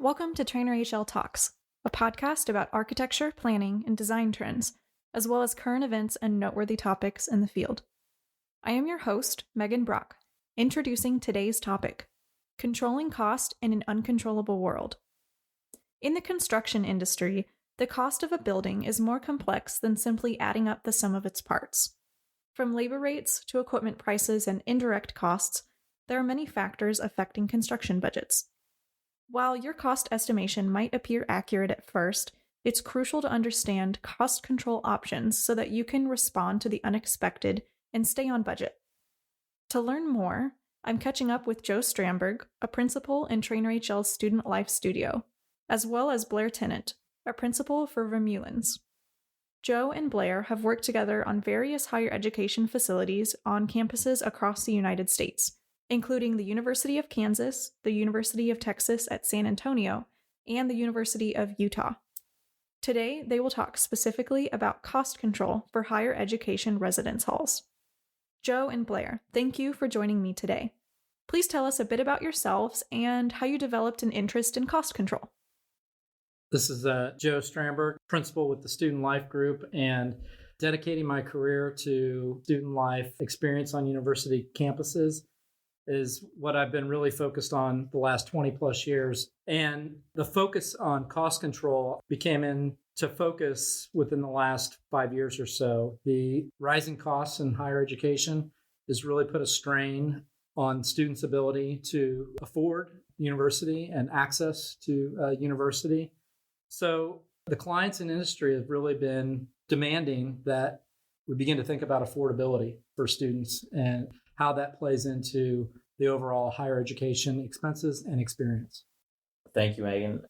Welcome to Treanor HL Talks, a podcast about architecture, planning, and design trends, as well as current events and noteworthy topics in the field. I am your host, Megan Brock, introducing today's topic, controlling cost in an uncontrollable world. In the construction industry, the cost of a building is more complex than simply adding up the sum of its parts. From labor rates to equipment prices and indirect costs, there are many factors affecting construction budgets. While your cost estimation might appear accurate at first, it's crucial to understand cost control options so that you can respond to the unexpected and stay on budget. To learn more, I'm catching up with Joe Stramberg, a principal in Treanor HL's Student Life Studio, as well as Blair Tennant, a principal for Vermeulens. Joe and Blair have worked together on various higher education facilities on campuses across the United States, including the University of Kansas, the University of Texas at San Antonio, and the University of Utah. Today, they will talk specifically about cost control for higher education residence halls. Joe and Blair, thank you for joining me today. Please tell us a bit about yourselves and how you developed an interest in cost control. This is Joe Stramberg, principal with the Student Life Group, and dedicating my career to student life experience on university campuses is what I've been really focused on the last 20 plus years. And the focus on cost control became into focus within the last 5 years or so. The rising costs in higher education has really put a strain on students' ability to afford university and access to university. So the clients in industry have really been demanding that we begin to think about affordability for students and how that plays into the overall higher education expenses and experience. Thank you, Megan.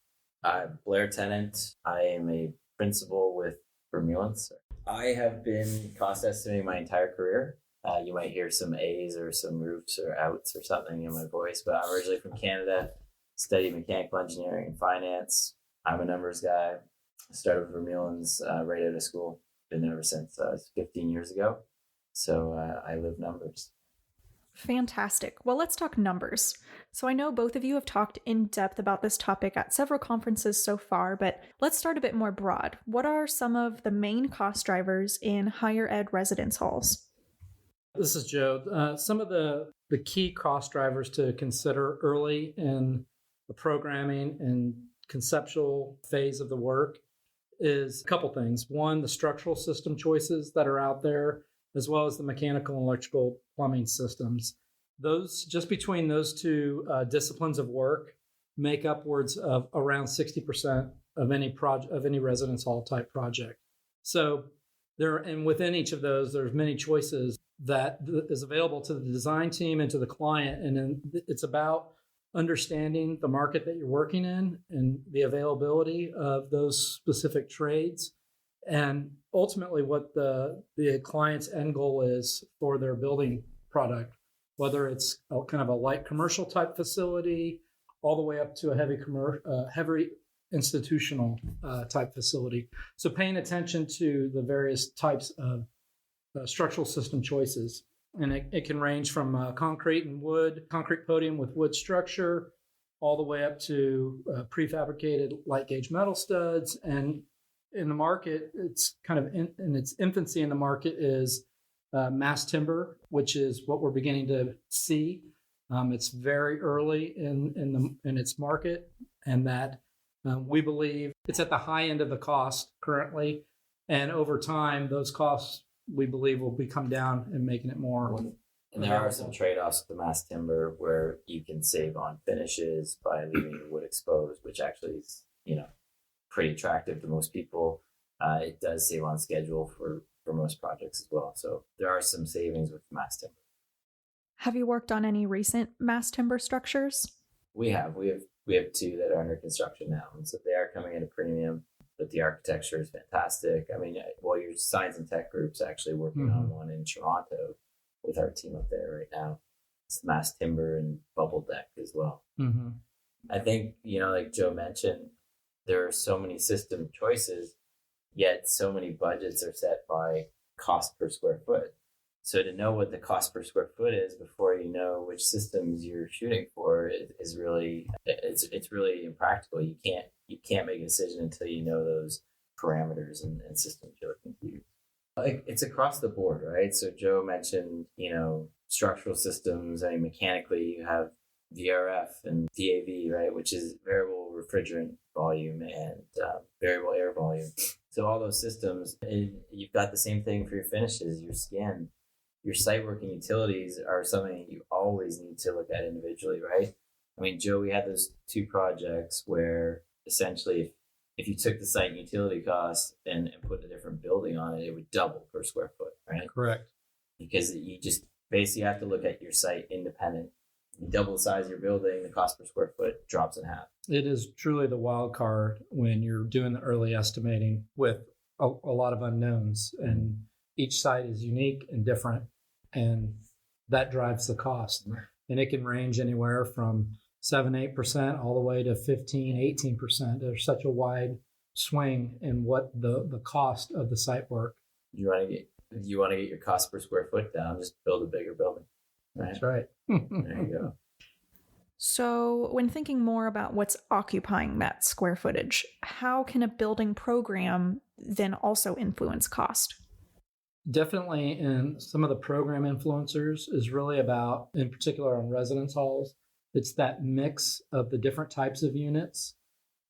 I'm Blair Tennant. I am a principal with Vermeulens. I have been cost estimating my entire career. You might hear some A's or some roofs or outs or something in my voice, but I'm originally from Canada, studied mechanical engineering and finance. I'm a numbers guy. I started with Vermeulens right out of school. Been there ever since. 15 years ago. So I live numbers. Fantastic. Well, let's talk numbers. So I know both of you have talked in depth about this topic at several conferences so far, but let's start a bit more broad. What are some of the main cost drivers in higher ed residence halls? This is Joe. Some of the key cost drivers to consider early in the programming and conceptual phase of the work is a couple things. One, the structural system choices that are out there, as well as the mechanical and electrical plumbing systems. Those, just between those two disciplines of work, make upwards of around 60% of any residence hall type project. So and within each of those, there's many choices that is available to the design team and to the client. And then it's about understanding the market that you're working in and the availability of those specific trades, and ultimately what the client's end goal is for their building product, whether it's kind of a light commercial type facility all the way up to a heavy institutional type facility. So paying attention to the various types of structural system choices. And it can range from concrete and wood, concrete podium with wood structure, all the way up to prefabricated light gauge metal studs. And in the market, it's kind of in its infancy in the market is mass timber, which is what we're beginning to see. It's very early in its market, and that we believe it's at the high end of the cost currently. And over time, those costs, we believe, will be come down and making it more. And there are some trade-offs with the mass timber where you can save on finishes by leaving the wood exposed, which actually is, pretty attractive to most people. It does save on schedule for most projects as well. So there are some savings with mass timber. Have you worked on any recent mass timber structures? We have two that are under construction now, and so they are coming at a premium. But the architecture is fantastic. I mean, your science and tech group's actually working on one in Toronto with our team up there right now. It's mass timber and bubble deck as well. Mm-hmm. I think, like Joe mentioned, there are so many system choices, yet so many budgets are set by cost per square foot. So to know what the cost per square foot is before you know which systems you're shooting for is really it's really impractical. You can't make a decision until you know those parameters and systems you're looking to use. It's across the board, right? So Joe mentioned, structural systems. I mean, mechanically, you have VRF and VAV, right, which is variable refrigerant volume and variable air volume. So all those systems, you've got the same thing for your finishes, your skin. Your site work and utilities are something you always need to look at individually, right? I mean, Joe, we had those two projects where essentially if you took the site and utility cost and put a different building on it, it would double per square foot, right? Correct. Because you just basically have to look at your site independent. You double the size of your building, the cost per square foot drops in half. It is truly the wild card when you're doing the early estimating with a lot of unknowns, and each site is unique and different, and that drives the cost. And it can range anywhere from 7-8% all the way to 15-18%. There's such a wide swing in what the cost of the site work. You want to get your cost per square foot down, just build a bigger building. Right? That's right. There you go. So when thinking more about what's occupying that square footage, how can a building program then also influence cost? Definitely, in some of the program influencers is really about, in particular on residence halls, it's that mix of the different types of units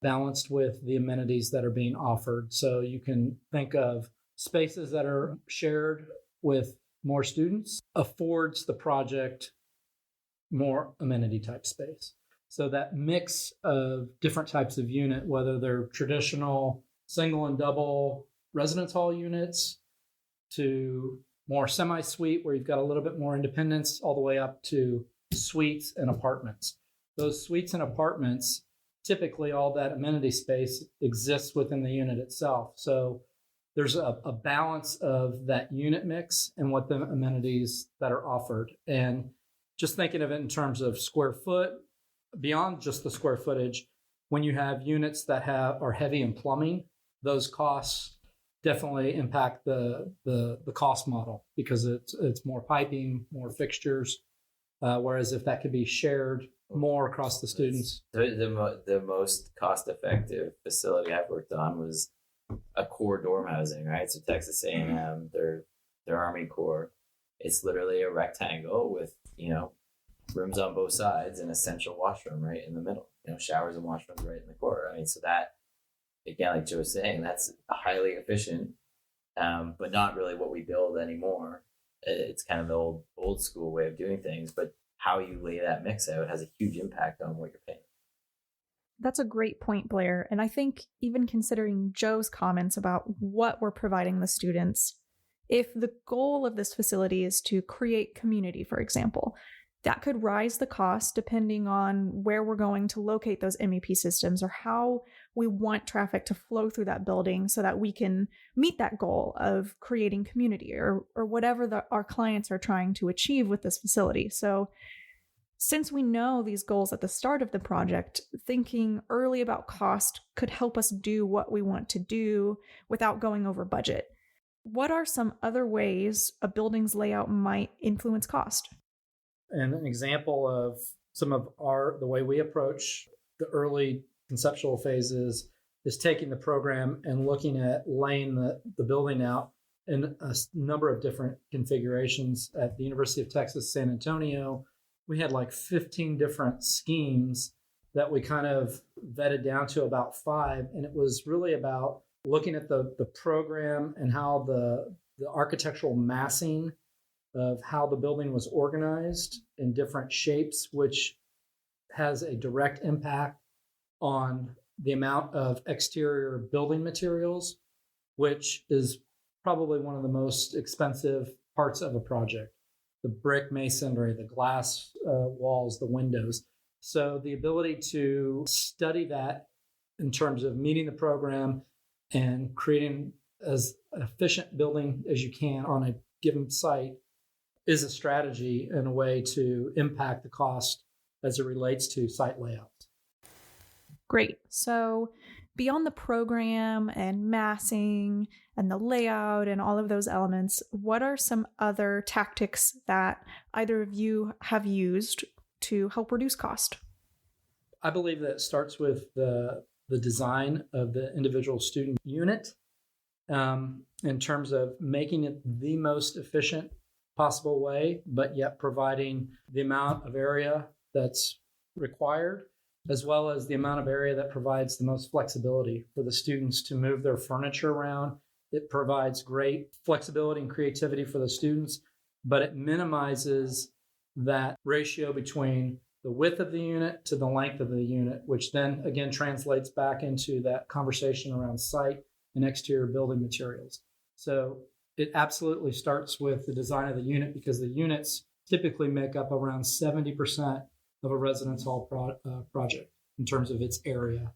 balanced with the amenities that are being offered. So you can think of spaces that are shared with more students affords the project more amenity type space. So that mix of different types of unit, whether they're traditional single and double residence hall units to more semi-suite where you've got a little bit more independence, all the way up to suites and apartments. Those suites and apartments, typically all that amenity space exists within the unit itself. So there's a balance of that unit mix and what the amenities that are offered. And just thinking of it in terms of square foot, beyond just the square footage, when you have units that are heavy in plumbing, those costs definitely impact the cost model because it's more piping, more fixtures. Whereas if that could be shared more across the students. The most cost-effective facility I've worked on was a core dorm housing, right? So Texas A&M, their Army Corps, it's literally a rectangle with, rooms on both sides and a central washroom right in the middle, showers and washrooms right in the core. I mean, so that, again, like Joe was saying, that's highly efficient, but not really what we build anymore. It's kind of the old school way of doing things, but how you lay that mix out has a huge impact on what you're paying. That's a great point, Blair. And I think even considering Joe's comments about what we're providing the students, if the goal of this facility is to create community, for example, that could rise the cost depending on where we're going to locate those MEP systems or how we want traffic to flow through that building so that we can meet that goal of creating community or whatever our clients are trying to achieve with this facility. So since we know these goals at the start of the project, thinking early about cost could help us do what we want to do without going over budget. What are some other ways a building's layout might influence cost? And an example of some of the way we approach the early conceptual phases is taking the program and looking at laying the building out in a number of different configurations. At the University of Texas, San Antonio, we had like 15 different schemes that we kind of vetted down to about 5. And it was really about looking at the program and how the architectural massing of how the building was organized in different shapes, which has a direct impact on the amount of exterior building materials, which is probably one of the most expensive parts of a project. The brick masonry, the glass walls, the windows. So the ability to study that in terms of meeting the program and creating as efficient building as you can on a given site is a strategy and a way to impact the cost as it relates to site layouts. Great. So beyond the program and massing and the layout and all of those elements, what are some other tactics that either of you have used to help reduce cost? I believe that it starts with the design of the individual student unit, in terms of making it the most efficient possible way, but yet providing the amount of area that's required, as well as the amount of area that provides the most flexibility for the students to move their furniture around. It provides great flexibility and creativity for the students, but it minimizes that ratio between the width of the unit to the length of the unit, which then again translates back into that conversation around site and exterior building materials. So it absolutely starts with the design of the unit, because the units typically make up around 70% of a residence hall project in terms of its area.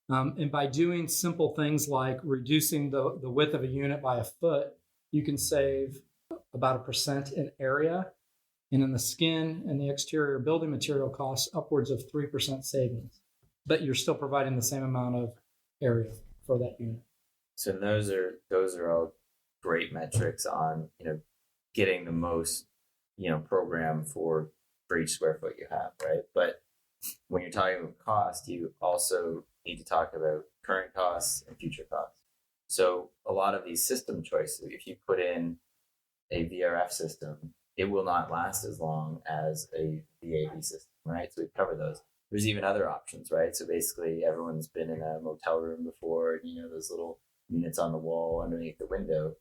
And by doing simple things like reducing the width of a unit by a foot, you can save about 1% in area. And in the skin and the exterior building material costs, upwards of 3% savings. But you're still providing the same amount of area for that unit. So those are all great metrics on, getting the most, program for each square foot you have, right? But when you're talking about cost, you also need to talk about current costs and future costs. So a lot of these system choices, if you put in a VRF system, it will not last as long as a VAV system, right? So we've covered those. There's even other options, right? So basically everyone's been in a motel room before, those little units on the wall underneath the window.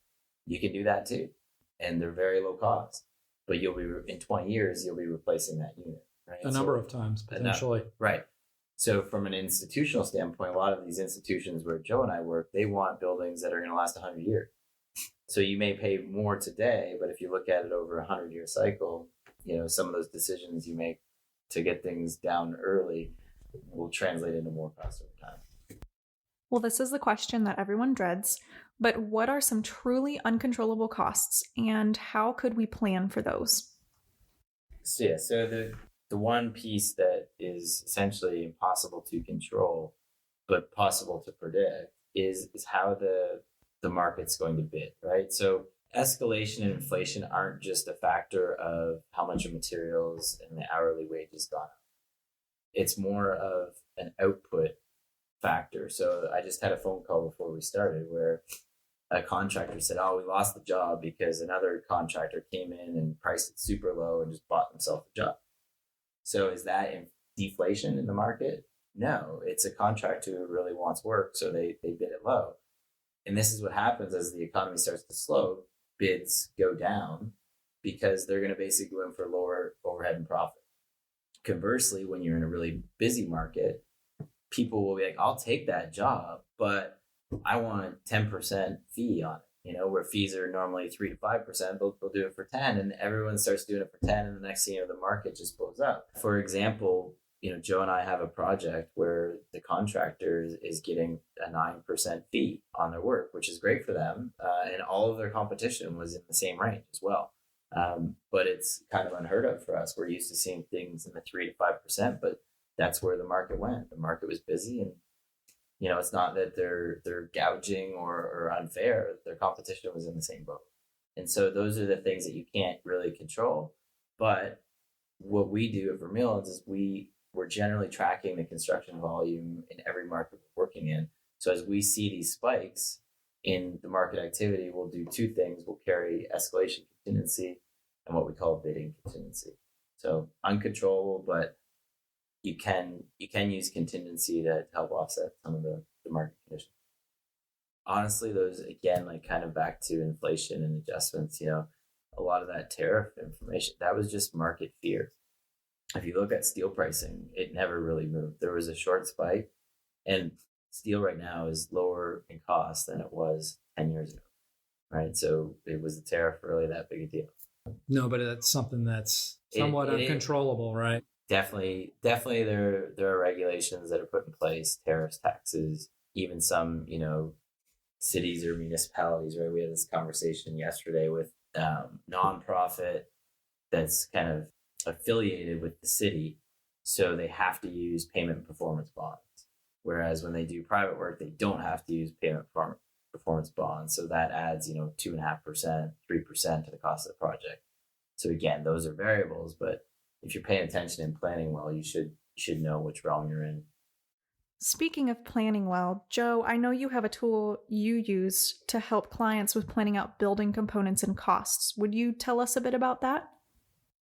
You can do that too. And they're very low cost, but in 20 years, you'll be replacing that unit, right? A number of times, potentially. Right. So from an institutional standpoint, a lot of these institutions where Joe and I work, they want buildings that are going to last 100 years. So you may pay more today, but if you look at it over a 100-year cycle, some of those decisions you make to get things down early will translate into more cost over time. Well, this is the question that everyone dreads, but what are some truly uncontrollable costs, and how could we plan for those? So the one piece that is essentially impossible to control, but possible to predict, is how the market's going to bid, right? So escalation and inflation aren't just a factor of how much of materials and the hourly wage has gone up. It's more of an output factor. So I just had a phone call before we started where a contractor said, we lost the job because another contractor came in and priced it super low and just bought themselves a job. So is that deflation in the market? No, it's a contractor who really wants work, so they bid it low. And this is what happens as the economy starts to slow. Bids go down because they're going to basically go in for lower overhead and profit. Conversely, when you're in a really busy market, people will be like, I'll take that job, but I want a 10% fee on it. Where fees are normally 3 to 5%, they'll do it for 10, and everyone starts doing it for 10, and the next thing the market just blows up. For example, Joe and I have a project where the contractor is getting a 9% fee on their work, which is great for them. And all of their competition was in the same range as well. But it's kind of unheard of for us. We're used to seeing things in the 3 to 5%, but that's where the market went. The market was busy, and it's not that they're gouging or unfair. Their competition was in the same boat. And so those are the things that you can't really control. But what we do at Vermeulens is we're generally tracking the construction volume in every market we're working in. So as we see these spikes in the market activity, we'll do two things. We'll carry escalation contingency and what we call bidding contingency. So uncontrollable, but you can use contingency to help offset some of the market conditions. Honestly, those, again, kind of back to inflation and adjustments, a lot of that tariff information, that was just market fear. If you look at steel pricing, it never really moved. There was a short spike, and steel right now is lower in cost than it was 10 years ago, right? So it was the tariff really that big a deal. No, but that's something that's somewhat uncontrollable, right? Definitely there are regulations that are put in place, tariffs, taxes, even some, cities or municipalities, right? We had this conversation yesterday with nonprofit that's kind of affiliated with the city, so they have to use payment performance bonds. Whereas when they do private work, they don't have to use payment performance bonds. So that adds, 2.5%, 3% to the cost of the project. So again, those are variables, but if you're paying attention and planning well, you should know which realm you're in. Speaking of planning well, Joe, I know you have a tool you use to help clients with planning out building components and costs. Would you tell us a bit about that?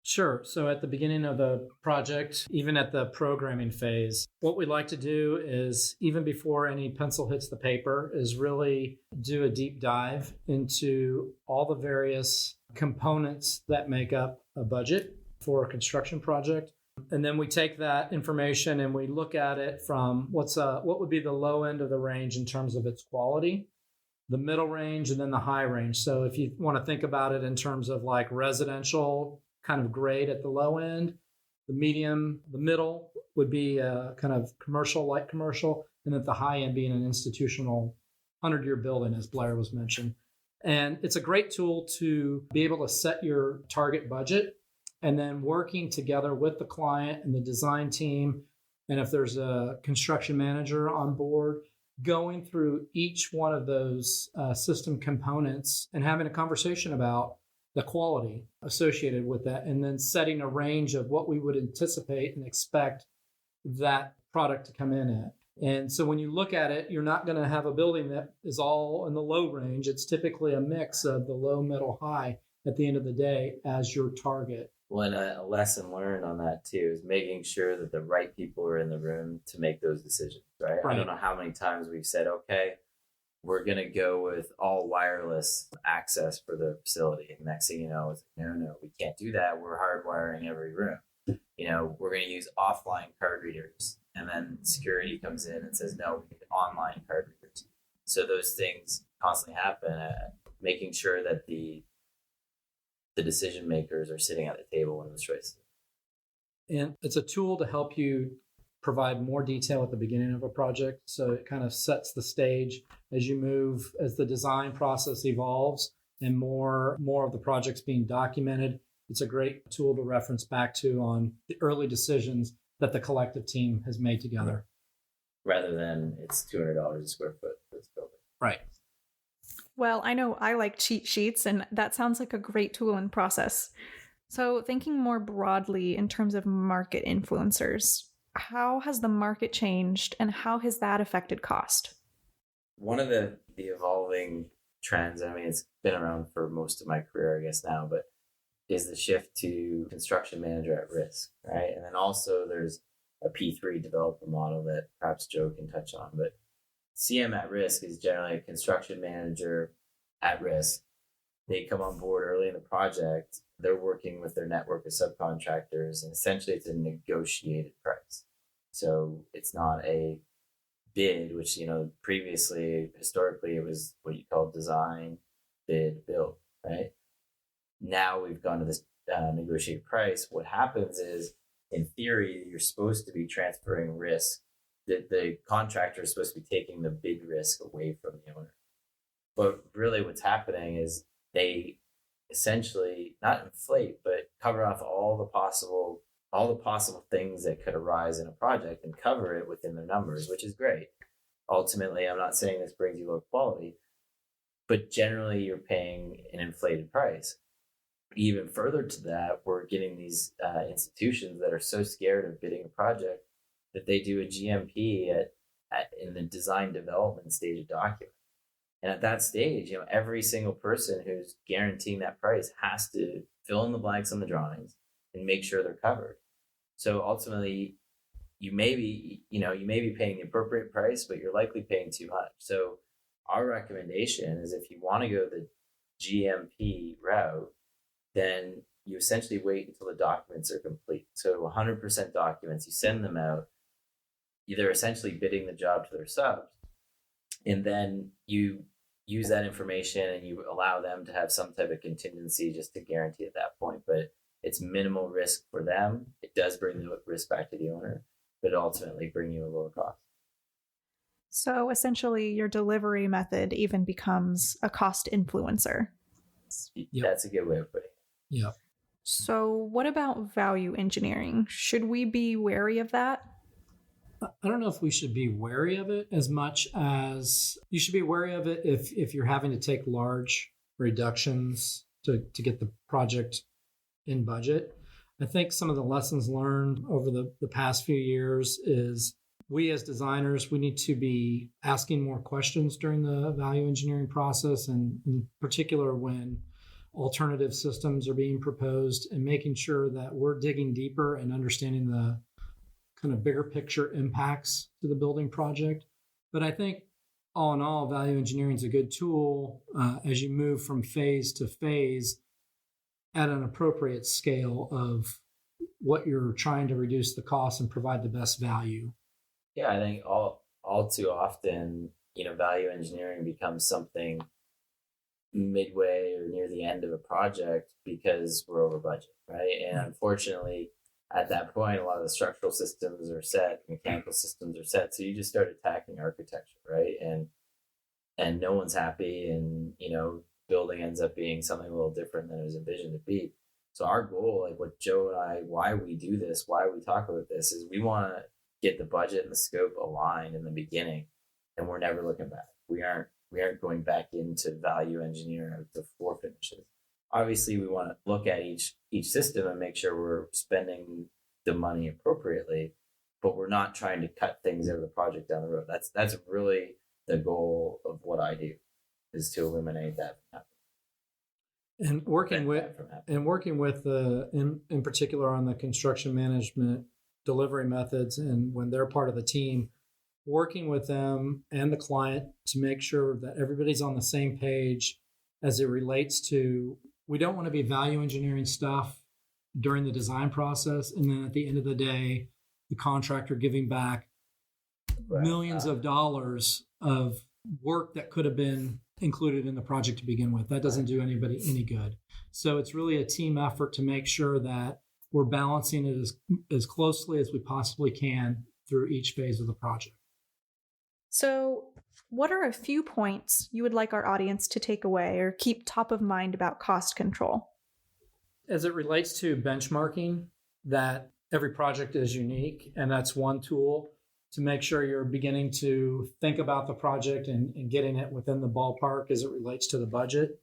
Sure. So at the beginning of the project, even at the programming phase, what we like to do is, even before any pencil hits the paper, is really do a deep dive into all the various components that make up a budget for a construction project. And then we take that information and we look at it from what would be the low end of the range in terms of its quality, the middle range, and then the high range. So if you want to think about it in terms of like residential kind of grade at the low end, the medium, the middle would be kind of commercial, light commercial, and at the high end being an institutional 100-year building, as Blair was mentioned. And it's a great tool to be able to set your target budget, and then working together with the client and the design team, and if there's a construction manager on board, going through each one of those system components and having a conversation about the quality associated with that, and then setting a range of what we would anticipate and expect that product to come in at. And so when you look at it, you're not going to have a building that is all in the low range. It's typically a mix of the low, middle, high at the end of the day as your target. Well, and a lesson learned on that too is making sure that the right people are in the room to make those decisions, right? I don't know how many times we've said, okay, we're going to go with all wireless access for the facility. And next thing you know, it's like, no, we can't do that. We're hardwiring every room. We're going to use offline card readers. And then security comes in and says, no, we need online card readers. So those things constantly happen, making sure that the decision makers are sitting at the table in those choices. And it's a tool to help you provide more detail at the beginning of a project. So it kind of sets the stage as you move, as the design process evolves and more of the project's being documented. It's a great tool to reference back to on the early decisions that the collective team has made together. Rather than it's $200 a square foot for this building. Right. Well, I know I like cheat sheets, and that sounds like a great tool and process. So thinking more broadly in terms of market influencers, how has the market changed and how has that affected cost? One of the evolving trends, it's been around for most of my career, I guess now, but is the shift to construction manager at risk, right? And then also there's a P3 developer model that perhaps Joe can touch on, but CM at risk is generally a construction manager at risk. They come on board early in the project. They're working with their network of subcontractors, and essentially it's a negotiated price. So it's not a bid, which, previously, historically, it was what you call design, bid, build, right? Now we've gone to this negotiated price. What happens is, in theory, you're supposed to be transferring risk. The contractor is supposed to be taking the big risk away from the owner. But really what's happening is they essentially not inflate, but cover off all the possible things that could arise in a project and cover it within their numbers, which is great. Ultimately, I'm not saying this brings you low quality, but generally you're paying an inflated price. Even further to that, we're getting these institutions that are so scared of bidding a project that they do a GMP in the design development stage of document. And at that stage, every single person who's guaranteeing that price has to fill in the blanks on the drawings and make sure they're covered. So ultimately, you may be paying the appropriate price, but you're likely paying too much. So our recommendation is, if you want to go the GMP route, then you essentially wait until the documents are complete. So 100% documents, you send them out. They're essentially bidding the job to their subs, and then you use that information and you allow them to have some type of contingency just to guarantee at that point. But it's minimal risk for them. It does bring the risk back to the owner, but ultimately bring you a lower cost. So essentially, your delivery method even becomes a cost influencer. Yep. That's a good way of putting it. Yeah. So what about value engineering? Should we be wary of that? I don't know if we should be wary of it as much as you should be wary of it if you're having to take large reductions to get the project in budget. I think some of the lessons learned over the past few years is we as designers, we need to be asking more questions during the value engineering process, and in particular when alternative systems are being proposed, and making sure that we're digging deeper and understanding the kind of bigger picture impacts to the building project. But I think all in all, value engineering is a good tool as you move from phase to phase at an appropriate scale of what you're trying to reduce the cost and provide the best value. Yeah, I think all too often, value engineering becomes something midway or near the end of a project because we're over budget, right? And unfortunately, at that point, a lot of the structural systems are set, mechanical systems are set, so you just start attacking architecture, right? And no one's happy, and building ends up being something a little different than it was envisioned to be. So our goal, like what Joe and I, why we do this, why we talk about this, is we want to get the budget and the scope aligned in the beginning, and we're never looking back. We aren't going back into value engineering the floor finishes. Obviously, we want to look at each system and make sure we're spending the money appropriately, but we're not trying to cut things out of the project down the road. That's really the goal of what I do, is to eliminate that from happening. And working with in particular on the construction management delivery methods, and when they're part of the team, working with them and the client to make sure that everybody's on the same page as it relates to, we don't want to be value engineering stuff during the design process, and then at the end of the day, the contractor giving back millions of dollars of work that could have been included in the project to begin with. That doesn't do anybody any good. So it's really a team effort to make sure that we're balancing it as closely as we possibly can through each phase of the project. So what are a few points you would like our audience to take away or keep top of mind about cost control? As it relates to benchmarking, that every project is unique, and that's one tool to make sure you're beginning to think about the project and getting it within the ballpark as it relates to the budget.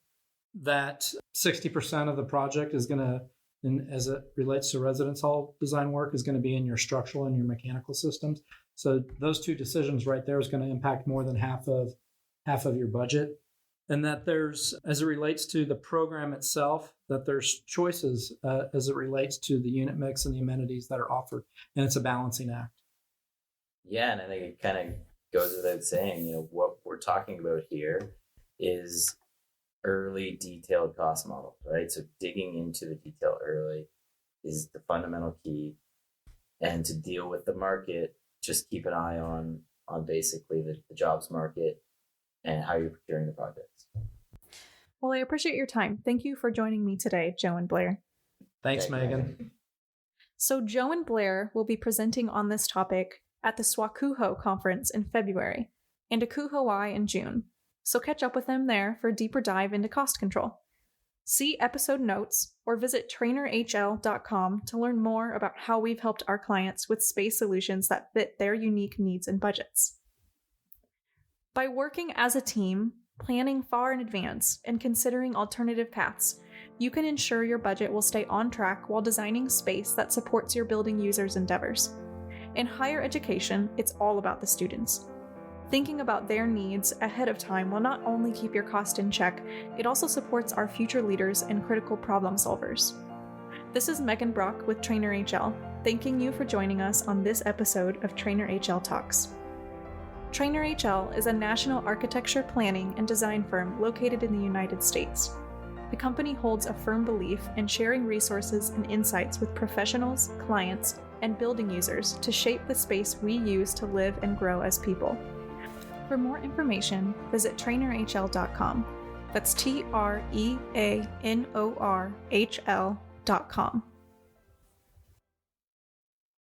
That 60% of the project is going to, and as it relates to residence hall design work, is going to be in your structural and your mechanical systems. So those two decisions right there is going to impact more than half of your budget. And that there's, as it relates to the program itself, that there's choices as it relates to the unit mix and the amenities that are offered. And it's a balancing act. Yeah, and I think it kind of goes without saying, what we're talking about here is early detailed cost models, right? So digging into the detail early is the fundamental key. And to deal with the market, just keep an eye on basically the jobs market and how you're procuring the projects. Well, I appreciate your time. Thank you for joining me today, Joe and Blair. Thanks, Megan. So Joe and Blair will be presenting on this topic at the ACUHO conference in February and ACUHO-I in June. So catch up with them there for a deeper dive into cost control. See episode notes or visit trainorhl.com to learn more about how we've helped our clients with space solutions that fit their unique needs and budgets. By working as a team, planning far in advance, and considering alternative paths, you can ensure your budget will stay on track while designing space that supports your building users' endeavors. In higher education, it's all about the students. Thinking about their needs ahead of time will not only keep your cost in check, it also supports our future leaders and critical problem solvers. This is Megan Brock with Treanor HL, thanking you for joining us on this episode of Treanor HL Talks. Treanor HL is a national architecture planning and design firm located in the United States. The company holds a firm belief in sharing resources and insights with professionals, clients, and building users to shape the space we use to live and grow as people. For more information, visit trainorhl.com. That's TREANORHL.com.